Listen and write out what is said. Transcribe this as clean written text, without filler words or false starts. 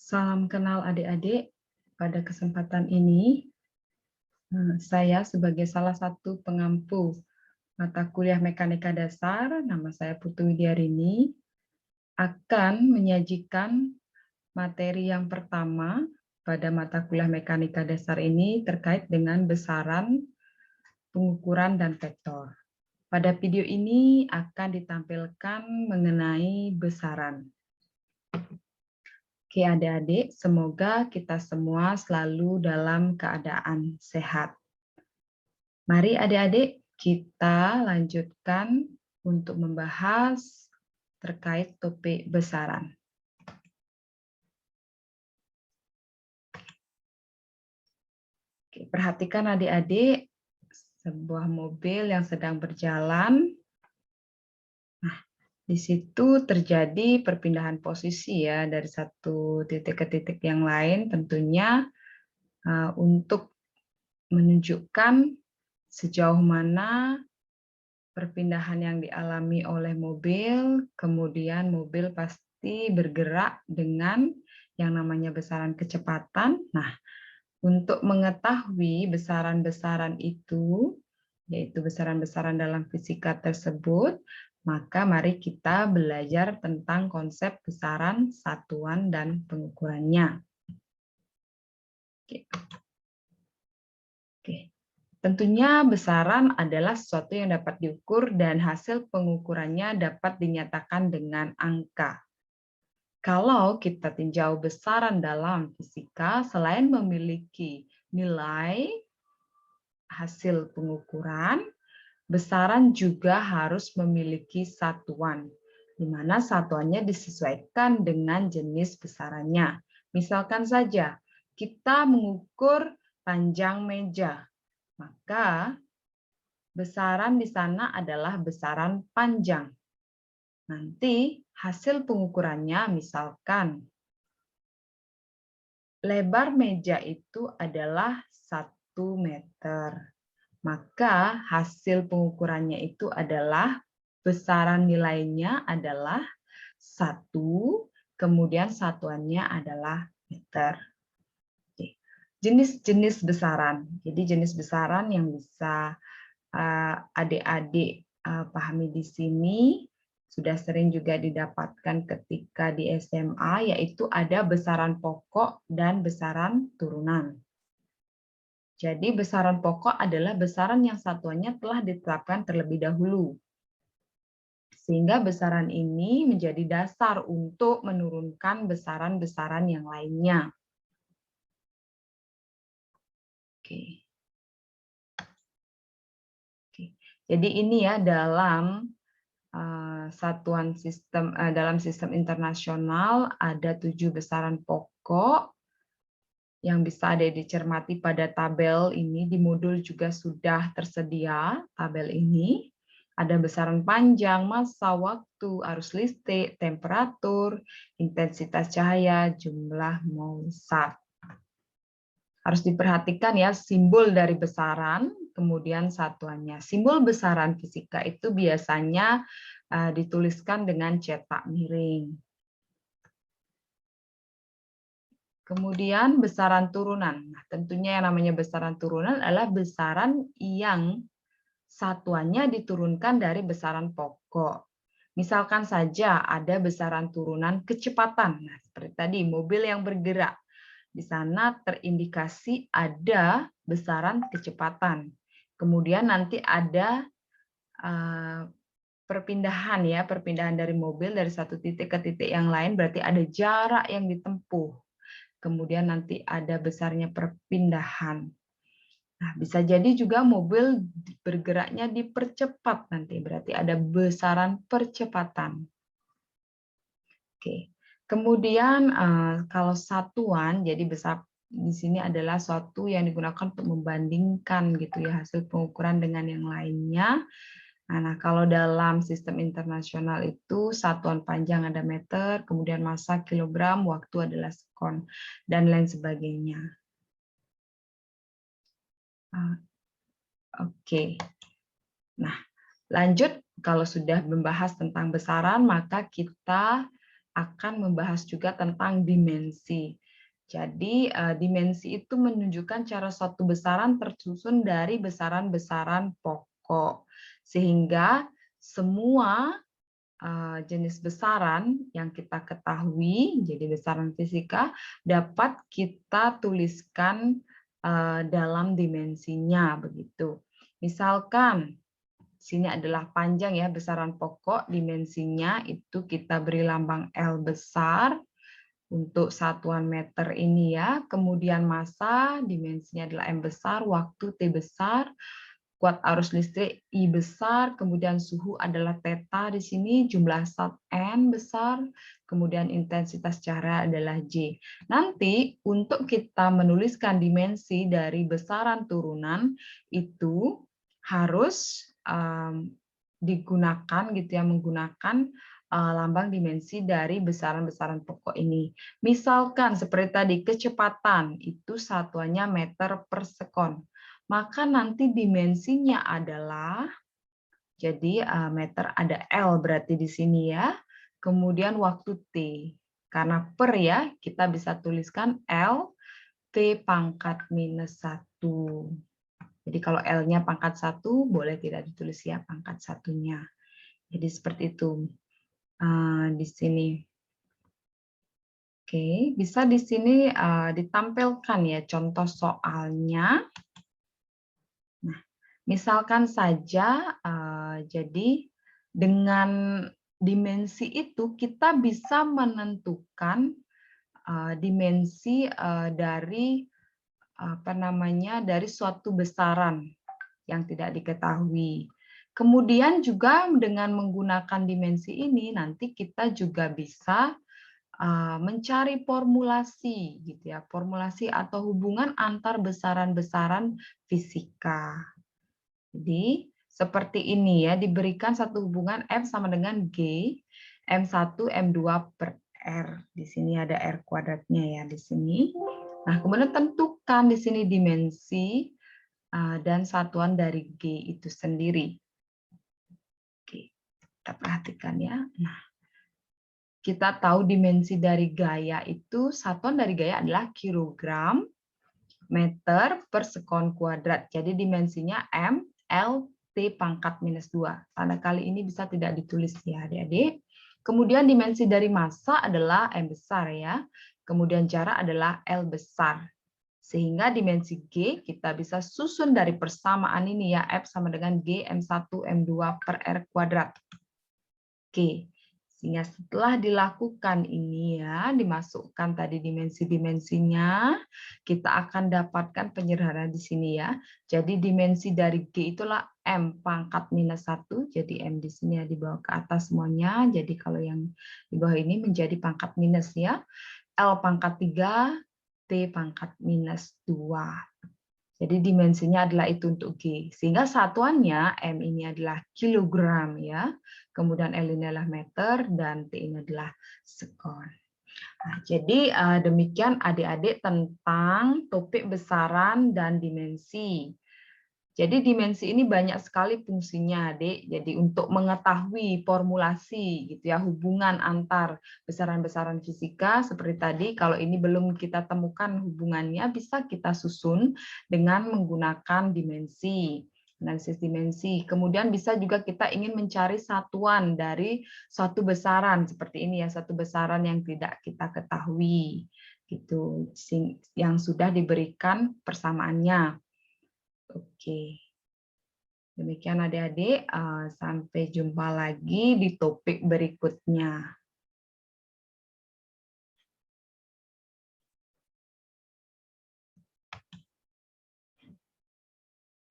Salam kenal adik-adik. Pada kesempatan ini, saya sebagai salah satu pengampu mata kuliah Mekanika Dasar, nama saya Putu Widiarini, akan menyajikan materi yang pertama pada mata kuliah Mekanika Dasar ini terkait dengan besaran, pengukuran, dan vektor. Pada video ini akan ditampilkan mengenai besaran. Oke adik-adik, semoga kita semua selalu dalam keadaan sehat. Mari adik-adik kita lanjutkan untuk membahas terkait topik besaran. Oke, perhatikan adik-adik sebuah mobil yang sedang berjalan. Nah, di situ terjadi perpindahan posisi ya dari satu titik ke titik yang lain, tentunya untuk menunjukkan sejauh mana perpindahan yang dialami oleh mobil, kemudian mobil pasti bergerak dengan yang namanya besaran kecepatan. Nah, untuk mengetahui besaran-besaran itu, yaitu besaran-besaran dalam fisika tersebut, maka mari kita belajar tentang konsep besaran, satuan, dan pengukurannya. Oke. Tentunya besaran adalah sesuatu yang dapat diukur dan hasil pengukurannya dapat dinyatakan dengan angka. Kalau kita tinjau besaran dalam fisika, selain memiliki nilai hasil pengukuran, besaran juga harus memiliki satuan, di mana satuannya disesuaikan dengan jenis besarannya. Misalkan saja, kita mengukur panjang meja, maka besaran di sana adalah besaran panjang. Nanti hasil pengukurannya misalkan lebar meja itu adalah 1 meter. Maka hasil pengukurannya itu adalah besaran nilainya adalah 1, kemudian satuannya adalah meter. Jenis-jenis besaran. Jadi jenis besaran yang bisa adik-adik pahami di sini sudah sering juga didapatkan ketika di SMA, yaitu ada besaran pokok dan besaran turunan. Jadi besaran pokok adalah besaran yang satuannya telah ditetapkan terlebih dahulu. Sehingga besaran ini menjadi dasar untuk menurunkan besaran-besaran yang lainnya. Oke. Jadi ini ya dalam satuan sistem dalam sistem internasional ada 7 besaran pokok yang bisa ada dicermati pada tabel ini. Di modul juga sudah tersedia tabel ini. Ada besaran panjang, massa, waktu, arus listrik, temperatur, intensitas cahaya, jumlah mol zat. Harus diperhatikan ya simbol dari besaran, kemudian satuannya. Simbol besaran fisika itu biasanya dituliskan dengan cetak miring. Kemudian besaran turunan. Nah, tentunya yang namanya besaran turunan adalah besaran yang satuannya diturunkan dari besaran pokok. Misalkan saja ada besaran turunan kecepatan. Nah, seperti tadi mobil yang bergerak. Di sana terindikasi ada besaran kecepatan. Kemudian nanti ada perpindahan ya, perpindahan dari mobil dari satu titik ke titik yang lain, berarti ada jarak yang ditempuh. Kemudian nanti ada besarnya perpindahan. Nah, bisa jadi juga mobil bergeraknya dipercepat nanti, berarti ada besaran percepatan. Oke. Kemudian kalau satuan, jadi besar di sini adalah suatu yang digunakan untuk membandingkan gitu ya hasil pengukuran dengan yang lainnya. Nah, kalau dalam sistem internasional itu satuan panjang ada meter, kemudian massa kilogram, waktu adalah sekon, dan lain sebagainya. Oke. Nah, lanjut kalau sudah membahas tentang besaran, maka kita akan membahas juga tentang dimensi. Jadi, dimensi itu menunjukkan cara suatu besaran tersusun dari besaran-besaran pokok. Sehingga semua jenis besaran yang kita ketahui, jadi besaran fisika, dapat kita tuliskan dalam dimensinya, begitu. Misalkan, sini adalah panjang ya, besaran pokok, dimensinya itu kita beri lambang L besar, untuk satuan meter ini ya, kemudian massa, dimensinya adalah M besar, waktu T besar, kuat arus listrik I besar, kemudian suhu adalah theta di sini, jumlah zat N besar, kemudian intensitas cahaya adalah J. Nanti untuk kita menuliskan dimensi dari besaran turunan itu harus digunakan gitu ya, menggunakan lambang dimensi dari besaran-besaran pokok ini. Misalkan seperti tadi kecepatan itu satuannya meter per sekon. Maka nanti dimensinya adalah, jadi meter ada L berarti di sini ya, kemudian waktu T. Karena per ya, kita bisa tuliskan L T pangkat minus 1. Jadi kalau L-nya pangkat 1, boleh tidak ditulis ya pangkat satunya. Jadi seperti itu di sini. Oke, bisa di sini ditampilkan ya contoh soalnya. Misalkan saja, jadi dengan dimensi itu kita bisa menentukan dimensi dari dari suatu besaran yang tidak diketahui. Kemudian juga dengan menggunakan dimensi ini nanti kita juga bisa mencari formulasi gitu ya, formulasi atau hubungan antar besaran-besaran fisika. Jadi, seperti ini ya, diberikan satu hubungan M sama dengan G, M1, M2 per R. Di sini ada R kuadratnya ya, di sini. Nah, kemudian tentukan di sini dimensi dan satuan dari G itu sendiri. Oke, kita perhatikan ya. Nah, kita tahu dimensi dari gaya itu, satuan dari gaya adalah kilogram meter per sekon kuadrat. Jadi dimensinya M, L, T pangkat minus 2. Tanda kali ini bisa tidak ditulis ya adik-adik. Kemudian dimensi dari massa adalah M besar ya. Kemudian jarak adalah L besar. Sehingga dimensi G kita bisa susun dari persamaan ini ya. F sama dengan G M1 M2 per R kuadrat. Oke. Sehingga setelah dilakukan ini ya, dimasukkan tadi dimensi-dimensinya, kita akan dapatkan penyederhanaan di sini ya. Jadi dimensi dari G itulah M pangkat minus 1, jadi M di sini ya dibawa ke atas semuanya. Jadi kalau yang di bawah ini menjadi pangkat minus ya. L pangkat 3, T pangkat minus 2. Jadi dimensinya adalah itu untuk G. Sehingga satuannya M ini adalah kilogram ya. Kemudian L ini adalah meter dan T ini adalah sekon. Nah, jadi demikian adik-adik tentang topik besaran dan dimensi. Jadi dimensi ini banyak sekali fungsinya, Adik. Jadi untuk mengetahui formulasi gitu ya, hubungan antar besaran-besaran fisika seperti tadi, kalau ini belum kita temukan hubungannya bisa kita susun dengan menggunakan dimensi. Analisis dimensi. Kemudian bisa juga kita ingin mencari satuan dari suatu besaran seperti ini ya, satu besaran yang tidak kita ketahui gitu, yang sudah diberikan persamaannya. Oke, demikian adik-adik. Sampai jumpa lagi di topik berikutnya.